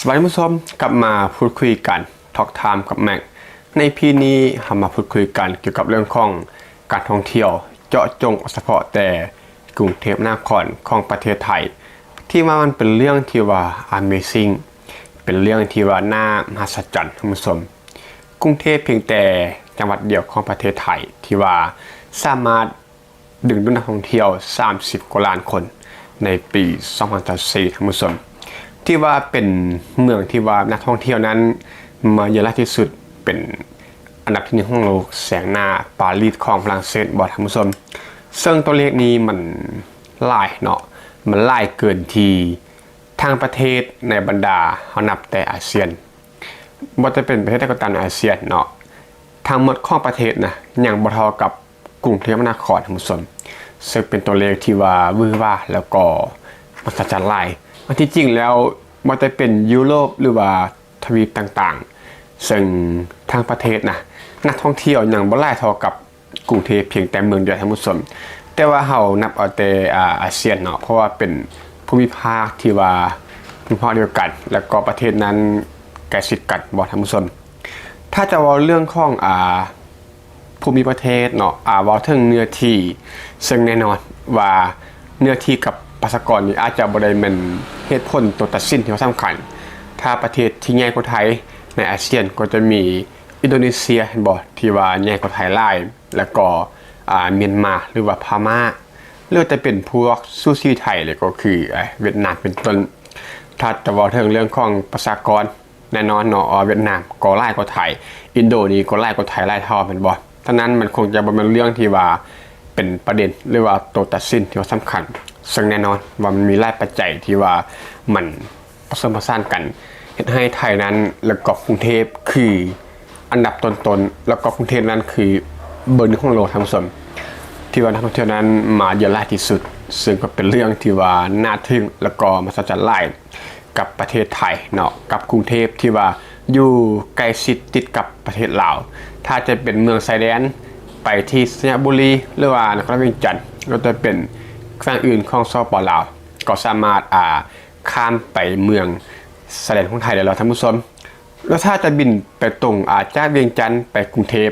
สวัสดีผู้ชมกลับมาพูดคุยกันทอล์กไทม์กับแม็กในพีนี้เรามาพูดคุยกันเกี่ยวกับเรื่องของการท่องเที่ยวเจาะจงเฉพาะแต่กรุงเทพมหานครของประเทศไทยที่ว่ามันเป็นเรื่องที่ว่า Amazing เป็นเรื่องที่ว่าน่ามหัศจรรย์ท่านผู้ชมกรุงเทพเพียงแต่จังหวัดเดียวของประเทศไทยที่ว่าสามารถดึงดูดนักท่องเที่ยว30กว่าล้านคนในปี 2024ท่านผู้ชมที่ว่าเป็นเมืองที่ว่านักท่องเที่ยวนั้นมาเยอะที่สุดเป็นอันดับที่1ของโลกแสงหน้าปารีสของฝรั่งเศสบ่ท่านผู้ชมซึ่งตัวเลขนี้มันหลายเนาะมันหลายเกินที่ทางประเทศในบรรดาเฮานับแต่อาเซียนบ่จะเป็นประเทศใดก็ตามในอาเซียนเนาะทั้งหมดของประเทศนะยังบ่เท่ากับกรุงเทพมหานครท่านผู้ชมซึ่งเป็นตัวเลขที่ว่าวือว่าแล้วก็มหัศจรรย์หลายอันที่จริงแล้วมันจะเป็นยุโรปหรือว่าทวีปต่างๆซึ่งทางประเทศนะนักท่องเที่ยวยังบ่หลายเท่ากับกรุงเทพเพียงแต่เมืองเดียวท่านผู้ชมแต่ว่าเฮานับเอาแต่อาเซียนเนาะเพราะว่าเป็นภูมิภาคที่ว่าภูมิภาคเดียวกันแล้วก็ประเทศนั้นใกล้ชิดกันบ่ท่านผู้ชมถ้าจะว่าเรื่องของภูมิประเทศเนาะเว้าถึงเนื้อที่ซึ่งแน่นอนว่าเนื้อที่กับประชากรนี่อาจจะบ่ได้เป็นเหตุผลตัวตัดสินที่สำคัญถ้าประเทศที่ใหญ่กว่าไทยในอาเซียนก็จะมีอินโดนีเซียบ่ที่ว่าใหญ่กว่าไทยหลายแล้วก็เมียนมาหรือว่าพม่าหรือจะเป็นพวกซูชิไทยเลยก็คือเวียดนามเป็นต้นถ้าจะว่าถึงเรื่องของประชากรแน่นอนเนาะเวียดนามก็หลายกว่าไทยอินโดนีก็หลายกว่าไทยหลายเท่าแม่นบ่ฉะนั้นมันคงจะบ่เป็นเรื่องที่ว่าเป็นประเด็นหรือว่าตัวตัดสินที่ว่าสำคัญซึ่งแน่นอนว่ามันมีหลายปัจจัยที่ว่ามันผสมผสานกันเฮ็ดให้ไทยนั้นแล้วก็กรุงเทพคืออันดับต้นๆแล้วก็กรุงเทพนั้นคือเบอร์1ของโลกทั้งส่วนที่ว่านักท่องเที่ยวนั้นมาเยอะหลายที่สุดซึ่งก็เป็นเรื่องที่ว่าน่าทึ่งแล้วก็มหัศจรรย์หลายกับประเทศไทยเนาะกับกรุงเทพที่ว่าอยู่ใกล้ชิดติดกับประเทศลาวถ้าจะเป็นเมืองชายแดนไปที่สระบุรีหรือว่านครเวียงจันทร์ก็จะเป็นแขวงอื่นของสปป.ลาวก็สามารถข้ามไปเมืองชายแดนของไทยได้แล้วท่านผู้ชมแล้วถ้าจะบินไปตรงจากเวียงจันทร์ไปกรุงเทพ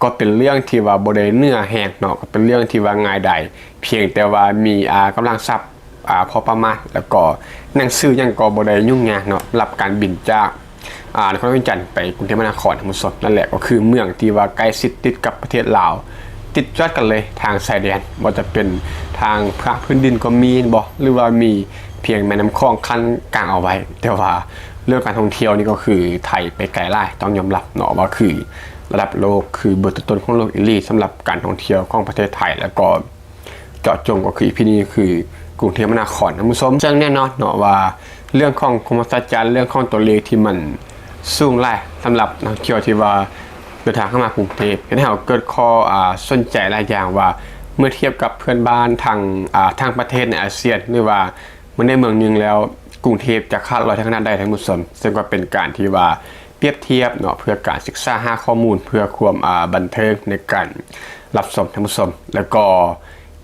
ก็เป็นเรื่องที่ว่าบ่ได้เนื้อแห้งเนาะก็เป็นเรื่องที่ว่าง่ายได้เพียงแต่ว่ามีกำลังทรัพย์พอประมาณแล้วก็หนังสือยังก็บ่ได้ยุ่งยากเนาะรับการบินจากนครเวียงจันทร์ไปกรุงเทพมหานครทั้งหมดนั่นแหละก็คือเมืองที่ว่าใกล้ชิดติดกับประเทศลาวติดยอดกันเลยทางชายแดนบ่จะเป็นทางภาคพื้นดินก็มีบ่หรือว่ามีเพียงแม่น้ำคลองคันกลางเอาไว้แต่ว่าเรื่องการท่องเที่ยวนี่ก็คือไทยไปไกลหลายต้องยอมรับเนาะว่าคือระดับโลกคือเบอร์ต้นๆของโลกอีหลีสำหรับการท่องเที่ยวของประเทศไทยแล้วก็เจาะจงก็คือพี่นี่คือกรุงเทพมหานครท่านผู้ชมซึ่งแน่นอนเนาะว่าเรื่องของความมหัศจรรย์เรื่องของตัวเลขที่มันสูงหลายสำหรับนักท่องเที่ยวที่ว่าเดินทางเข้ามากรุงเทพเห็นให้เราเกิดข้อสนใจหลายอย่างว่าเมื่อเทียบกับเพื่อนบ้านทางประเทศในอาเซียนหรือว่าเมื่อในเมืองนึงแล้วกรุงเทพจะคาดลอยทางด้านใดทั้งหมดซึ่งก็เป็นการที่ว่าเปรียบเทียบเนาะเพื่อการศึกษาหาข้อมูลเพื่อความบันเทิงในการรับชมท่านผู้ชมแล้วก็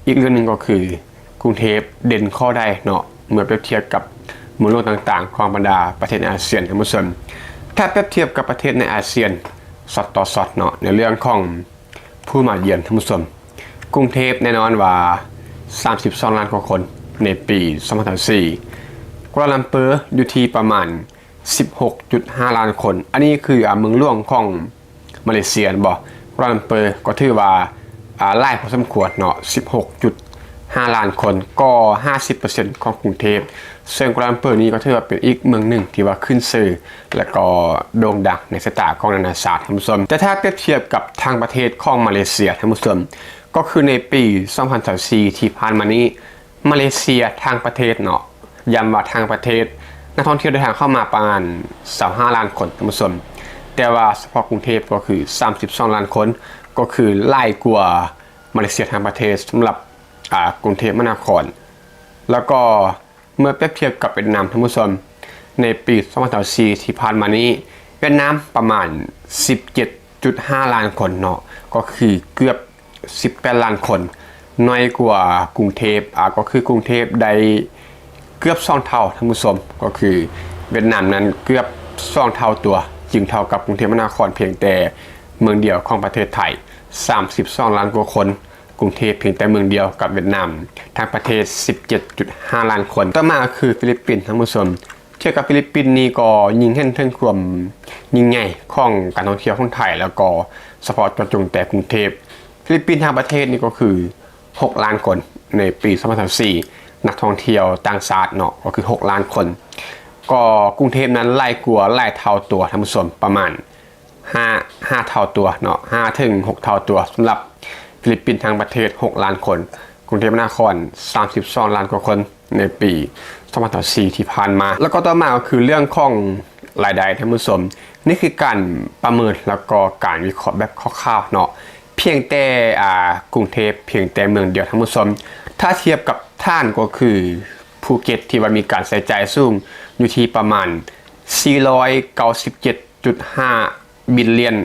อีกเรื่องนึงก็คือกรุงเทพเด่นข้อใดเนาะเมื่อเปรียบเทียบกับเมืองโลกต่างๆของบรรดาประเทศในอาเซียนท่านผู้ชมถ้าเปรียบเทียบกับประเทศในอาเซียนสอดต่อสอดเนาะในเรื่องของผู้มาเยือนท่านผู้ชมกรุงเทพแน่นอนว่า32ล้านกว่าคนในปี2024กัวลาลัมเปอร์อยู่ที่ประมาณ 16.5 ล้านคนอันนี้คือเมืองหลวงของมาเลเซียบ่กัวลาลัมเปอร์ก็ถือว่าหลายพอสมควรเนาะ 16.5 ล้านคนก็ 50% ของกรุงเทพซึ่งกัวลาลัมเปอร์นี้ก็ถือว่าเป็นอีกเมืองหนึ่งที่ว่าขึ้นชื่อและก็โด่งดังในสายตาของนานาชาติท่านผู้ชมแต่ถ้าเปรียบเทียบกับทางประเทศของมาเลเซียท่านผู้ชมก็คือในปี2024ที่ผ่านมานี้มาเลเซียทางประเทศเนาะย้ำว่าทางประเทศนักท่องเที่ยวเดินทางเข้ามาประมาณ25ล้านคนท่านผู้ชมแต่ว่าเฉพาะกรุงเทพก็คือ32ล้านคนก็คือหลายกว่ามาเลเซียทางประเทศสำหรับกรุงเทพมหานครแล้วก็เมื่อเปรียบเทียบกับเวียดนามท่านผู้ชมในปี2024ที่ผ่านมานี้เวียดนามประมาณ 17.5 ล้านคนเนาะก็คือเกือบ18ล้านคนน้อยกว่ากรุงเทพก็คือกรุงเทพได้เกือบ2เท่าท่านผู้ชมก็คือ เวียดนามนั้นเกือบ2 เท่าตัวจึงเท่ากับกรุงเทพมหานครเพียงแต่เมืองเดียวของประเทศไทย32 ล้านกว่าคนกรุงเทพเพียงแต่เมืองเดียวกับเวียดนามทั้งประเทศ 17.5 ล้านคนต่อมาคือฟิลิปปินส์ท่านผู้ชมเทียบกับฟิลิปปินส์นี่ก็ยิ่งเห็นถึงความยิ่งใหญ่ของการท่องเที่ยวของไทยแล้วก็เฉพาะเจาะจงแต่กรุงเทพฟิลิปปินส์ทางประเทศนี่ก็คือ6 ล้านคนในปี2024นักท่องเที่ยวต่างชาติเนาะก็คือ6 ล้านคนก็กรุงเทพนั้นไล่กลัวไล่เท่าตัวท่านผู้ชมประมาณ5 เท่าตัวเนาะ5 ถึง 6 เท่าตัวสำหรับฟิลิปปินส์ทางประเทศ6 ล้านคนกรุงเทพมหานคร32 ล้านกว่าคนในปี2024ที่ผ่านมาแล้วก็ต่อมาก็คือเรื่องของรายได้ท่านผู้ชมนี่คือการประเมินแล้วก็การวิเคราะห์แบบคร่าวๆเนาะเพียงแต่กรุงเทพเพียงแต่เมืองเดียวท่านผู้ชมถ้าเทียบกับท่านก็คือภูเก็ตที่ว่ามีการใช้จ่ายสูงอยู่ที่ประมาณ497.5 บิลเลียน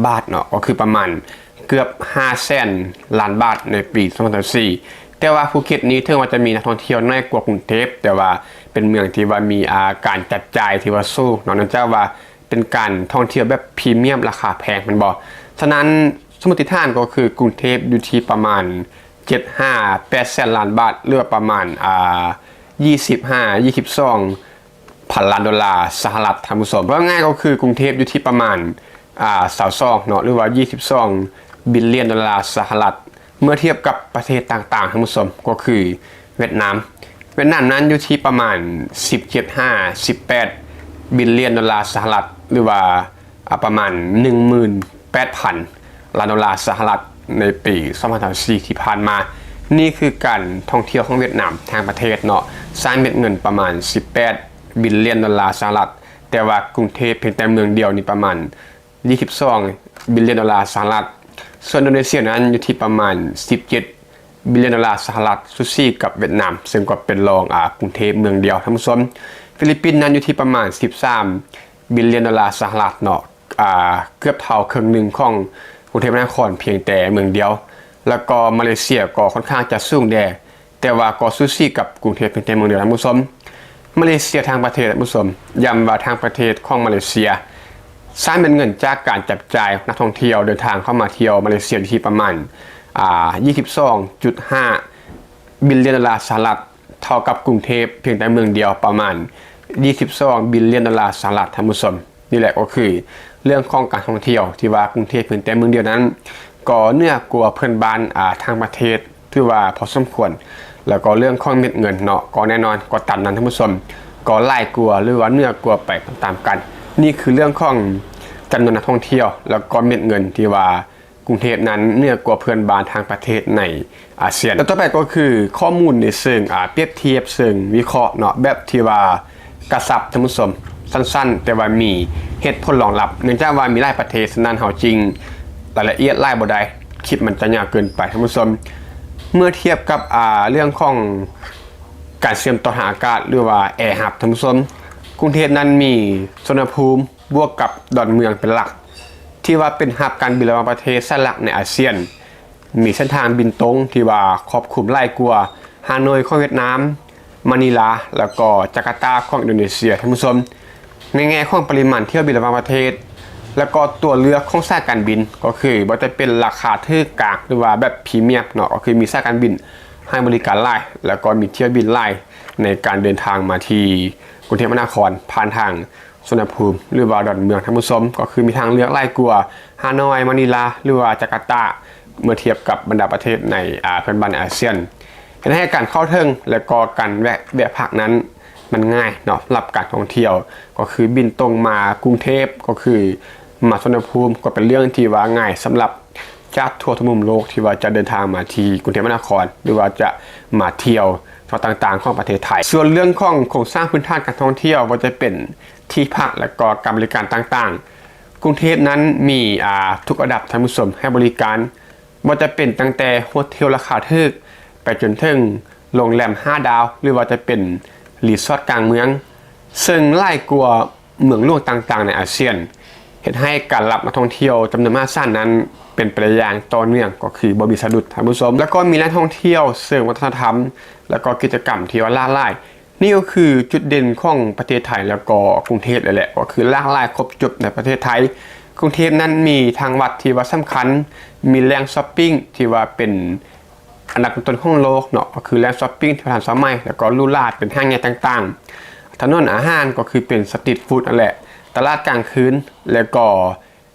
บาทเนาะก็คือประมาณเกือบ500,000 ล้านบาทในปี2024แต่ว่าภูเก็ตนี้ถึงว่าจะมีนักท่องเที่ยวน้อยกว่ากรุงเทพแต่ว่าเป็นเมืองที่ว่ามีการจัดจ่ายที่ว่าสู้เนาะนั่นจะว่าเป็นการท่องเที่ยวแบบพรีเมียมราคาแพงมันบอกฉะนั้นสมมติฐานก็คือกรุงเทพอยู่ที่ประมาณ75-800,000 ล้านบาทหรือประมาณ22 พันล้านดอลลาร์สหรัฐท่านผู้ชมเพราะง่ายก็คือกรุงเทพอยู่ที่ประมาณ22เนาะหรือว่า22 บิลเลียนดอลลาร์สหรัฐเมื่อเทียบกับประเทศต่างๆท่านผู้ชมก็คือเวียดนามนั้นอยู่ที่ประมาณ17-18 บิลเลียนดอลลาร์สหรัฐหรือว่าประมาณ 18,000 ล้านดอลลาร์สหรัฐในปี2024ที่ผ่านมานี่คือการท่องเที่ยวของเวียดนามทางประเทศเนาะสร้างเม็ดเงินประมาณ18 บิลเลียนดอลลาร์สหรัฐแต่ว่ากรุงเทพเพียงแต่เมืองเดียวนี่ประมาณ22 บิลเลียนดอลลาร์สหรัฐส่วนอินโดนีเซียนั้นอยู่ที่ประมาณ17 บิลเลียนดอลลาร์สหรัฐซูซี่กับเวียดนามซึ่งก็เป็นรองกรุงเทพเมืองเดียวท่านผู้ชมฟิลิปปินส์นั้นอยู่ที่ประมาณ13 บิลเลียนดอลลาร์สหรัฐเนาะเกือบเท่าครึ่งหนึ่งของกรุงเทพมหานครเพียงแต่เมืองเดียวแล้วก็มาเลเซียก็ค่อนข้างจะสูงแต่ว่าก็ซูซี่กับกรุงเทพเพียงแต่เมืองเดียวท่านผู้ชมมาเลเซียทางประเทศท่านผู้ชมย้ำว่าทางประเทศของมาเลเซียสร้างเป็นเงินจากการจับจ่ายนักท่องเที่ยวเดินทางเข้ามาเที่ยวมาเลเซียที่ประมาณ22.5 บิลเลียนดอลลาร์สหรัฐเท่ากับกรุงเทพเพียงแต่เมืองเดียวประมาณ22 บิลเลียนดอลลาร์สหรัฐท่านผู้ชมนี่แหละก็คือเรื่องของการท่องเที่ยวที่ว่ากรุงเทพเพียงแต่เมืองเดียวนั้นก็เนื้อกลัวเพื่อนบ้านทางประเทศที่ว่าพอสมควรแล้วก็เรื่องของเม็ดเงินเนาะก็แน่นอนก็ตามนั้นท่านผู้ชมก็ไล่กลัวหรือว่าเนื้อกลัวไปตามกันนี่คือเรื่องของจำนวนนักท่องเที่ยวแล้วก็เม็ดเงินที่ว่ากรุงเทพนั้นเนื้อกลัวเพื่อนบ้านทางประเทศในอาเซียนแล้วต่อไปก็คือข้อมูลในเชิงเปรียบเทียบเชิงวิเคราะห์เนาะแบบที่ว่ากระสับท่านผู้ชมสั้นๆแต่ว่ามีเหตุผลรองรับเนื่องจากว่ามีหลายประเทศฉะนั้นเฮาจริงรายละเอียดหลายบ่ได้คลิปมันจะยาวเกินไปท่านผู้ชมเมื่อเทียบกับเรื่องของการเชื่อมต่อทางอากาศหรือว่าแอร์ฮับท่านผู้ชมกรุงเทพนั้นมีสุวรรณภูมิบวกกับดอนเมืองเป็นหลักที่ว่าเป็นฮับการบินระหว่างประเทศสลักในอาเซียนมีเส้นทางบินตรงที่ว่าครอบคลุมหลายกว่าฮานอยของเวียดนามมะนิลาแล้วก็จาการ์ตาของอินโดนีเซียท่านผู้ชมในแง่ของปริมาณเที่ยวบินระหว่างประเทศแล้วก็ตัวเลือกของสายการบินก็คือว่าจะเป็นราคาถูกกลางหรือว่าแบบพรีเมียมเนาะก็คือมีสายการบินให้บริการหลายแล้วก็มีเที่ยวบินหลายในการเดินทางมาที่กรุงเทพมหานครผ่านทางสุวรรณภูมิหรือว่าดอนเมืองท่านผู้ชมก็คือมีทางเลือกหลายกว่าฮานอยมะนิลาหรือว่าจาการ์ตาเมื่อเทียบกับบรรดาประเทศในเพื่อนบ้านอาเซียนเห็นให้การเข้าถึงและก็การแวะพักนั้นมันง่ายเนาะสำหรับการท่องเที่ยวก็คือบินตรงมากรุงเทพก็คือมาสุวรรณภูมิก็เป็นเรื่องที่ว่าง่ายสำหรับจากทั่วทุกมุมโลกที่ว่าจะเดินทางมาที่กรุงเทพมหานครหรือว่าจะมาเที่ยวต่างๆของประเทศไทยส่วนเรื่องของโครงสร้างพื้นฐานการท่องเที่ยวก็จะเป็นที่พักและก็การบริการต่างๆกรุงเทพนั้นมีทุกระดับท่านผู้ชมให้บริการว่าจะเป็นตั้งแต่โฮเทลราคาถูกไปจนถึงโรงแรม5 ดาวหรือว่าจะเป็นรีสอร์ทกลางเมืองซึ่งหลายกว่าเมืองหลวงต่างๆในอาเซียนเห็นให้การรับนักท่องเที่ยวจำนวนมากสั้นนั้นเป็นไปอย่างต่อเนื่องก็คือบ่มีสะดุดท่านผู้ชมแล้วก็มีแหล่งท่องเที่ยวเชิงวัฒนธรรมแล้วก็กิจกรรมที่ว่าล่าหลาย นี่ก็คือจุดเด่นของประเทศไทยแล้วก็กรุงเทพเลยแหละก็คือหลากหลายครบจบในประเทศไทยกรุงเทพนั้นมีทางวัดที่ว่าสำคัญมีแหล่งช้อปปิ้งที่ว่าเป็นอันดับต้นของโลกเนาะก็คือแหล่งช้อปปิ้งที่ทันสมัยแล้วก็ลูลาดเป็นห้างใหญ่ต่างๆถนนอาหารก็คือเป็นสตรีทฟู้ดนั่นแหละตลาดกลางคืนแล้วก็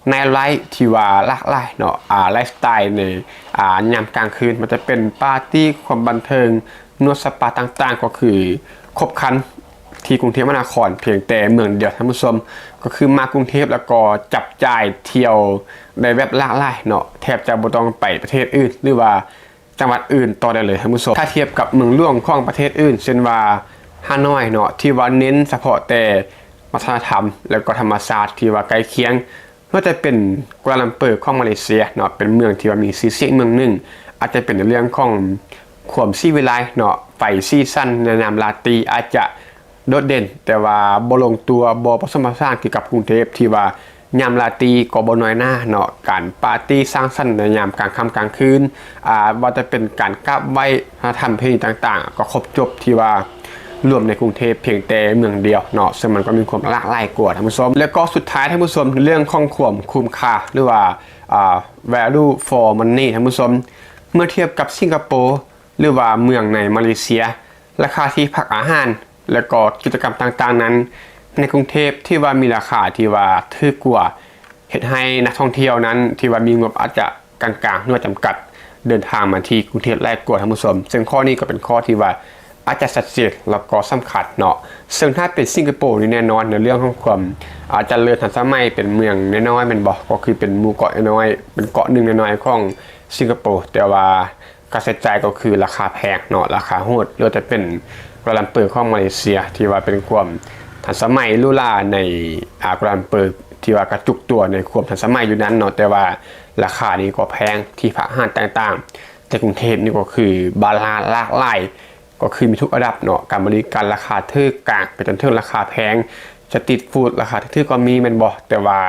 ในไลฟ์ที่ว่าหลากหลายเนาะไลฟ์สไตล์ในยามกลางคืนมันจะเป็นปาร์ตี้ความบันเทิงนวดสปาต่างๆก็คือครบครันที่กรุงเทพมหานครเพียงแต่เมืองเดียวท่านผู้ชมก็คือมากรุงเทพแล้วก็จับจ่ายเที่ยวในแบบหลากหลายเนาะแทบจะบ่ต้องไปประเทศอื่นหรือว่าจังหวัดอื่นต่อได้เลยท่านผู้ชมถ้าเทียบกับเมืองหลวงของประเทศอื่นเช่นว่าฮานอยเนาะที่ว่าเน้นเฉพาะแต่วัฒนธรรมแล้วก็ธรรมชาติที่ว่าใกล้เคียงก็จะเป็นกัวลาลัมเปอร์ของมาเลเซียเนาะเป็นเมืองที่ว่ามีชื่อเสียงเมืองหนึ่งอาจจะเป็นในเรื่องของความซีวิไลเนาะไฟซีซั่นในนามลาตีอาจจะโดดเด่นแต่ว่าบ่ลงตัวบ่ผสมผสานเกี่ยวกับกรุงเทพที่ว่ายามลาตีก็บ่น้อยหน้าเนาะการปาร์ตี้สร้างสรรค์ในยามกลางค่ำกลางคืนว่าจะเป็นการกราบไหว้ทำเพลงต่างๆก็ครบจบที่ว่ารวมในกรุงเทพเพียงแต่เมืองเดียวเนาะซึ่งมันก็มีความหลากหลายกว่าท่านผู้ชมแล้วก็สุดท้ายท่านผู้ชมเรื่องของความคุ้มค่าหรือว่าvalue for money ท่านผู้ชมเมื่อเทียบกับสิงคโปร์หรือว่าเมืองในมาเลเซียราคาที่พักอาหารและก็กิจกรรมต่างๆนั้นในกรุงเทพที่ว่ามีราคาที่ว่าถูกกว่าเฮ็ดให้นักท่องเที่ยวนั้นที่ว่ามีงบอาจจะกลางๆหรือจำกัดเดินทางมาที่กรุงเทพแรกกว่าท่านผู้ชมซึ่งข้อนี้ก็เป็นข้อที่ว่าอาจจะสัดเจนแล้วก็สำคัญเนาะซึ่งถ้าเป็นสิงคโปร์นี่แน่นอนในเรื่องของความอาจจะเลื่อนทันสมัยเป็นเมืองน้อยๆมันบอกก็คือเป็นหมู่เกาะน้อยเป็นเกาะหนึ่งน้อยๆของสิงคโปร์แต่ว่าการใช้จ่ายก็คือราคาแพงเนาะราคาโหดหรือจะเป็นกัวลาลัมเปอร์ของมาเลเซียที่ว่าเป็นความทันสมัยลูลาในกัวลาลัมเปอร์ที่ว่ากระจุกตัวในความทันสมัยอยู่นั้นเนาะแต่ว่าราคานี้ก็แพงที่พักอาหารต่างๆแต่กรุงเทพนี่ก็คือบาลานซ์หลากหลายก็คือมีทุกระดับเนาะการบริการราคาถูกกลางไปจนถึงราคาแพงสตรีทฟู้ดราคาถูกก็มีแม่นบ่แต่ว่า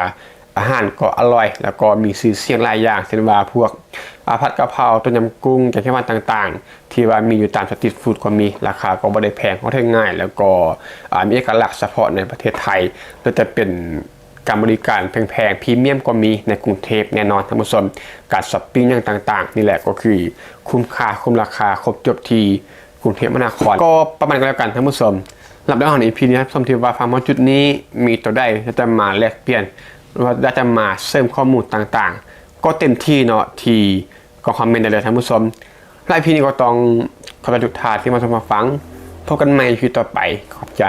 อาหารก็อร่อยแล้วก็มีชื่อเสียงหลายอย่างเช่นว่าพวกผัดกะเพราต้มยำกุ้งแกงเขียวหวานต่างๆที่ว่ามีอยู่ตามสตรีทฟู้ดก็มีราคาก็บ่ได้แพงก็ได้ง่ายแล้วก็มีเอกลักษณ์เฉพาะในประเทศไทยโดยจะเป็นการบริการแพงๆพรีเมียมก็มีในกรุงเทพแน่นอนท่านผู้ชมการช้อปปิ้งอย่างต่างๆนี่แหละก็คือคุ้มค่าคุ้มราคาครบจบที่กรุงเทพมหานครก็ประมาณกันแล้วกันท่านผู้ชมหลับได้ของ EP นี้ท่านผู้ชมที่ว่าฟังมาจุดนี้มีตัวใดจะมาแลกเปลี่ยนหรือว่าจะมาเสริมข้อมูลต่างๆก็เต็มที่เนาะที่ก็คอมเมนต์ได้เลยท่านผู้ชมและ EP นี้ก็ต้องขอบคุณทุกท่านที่มาชมมาฟังพบกันใหม่ EP ต่อไปขอบใจ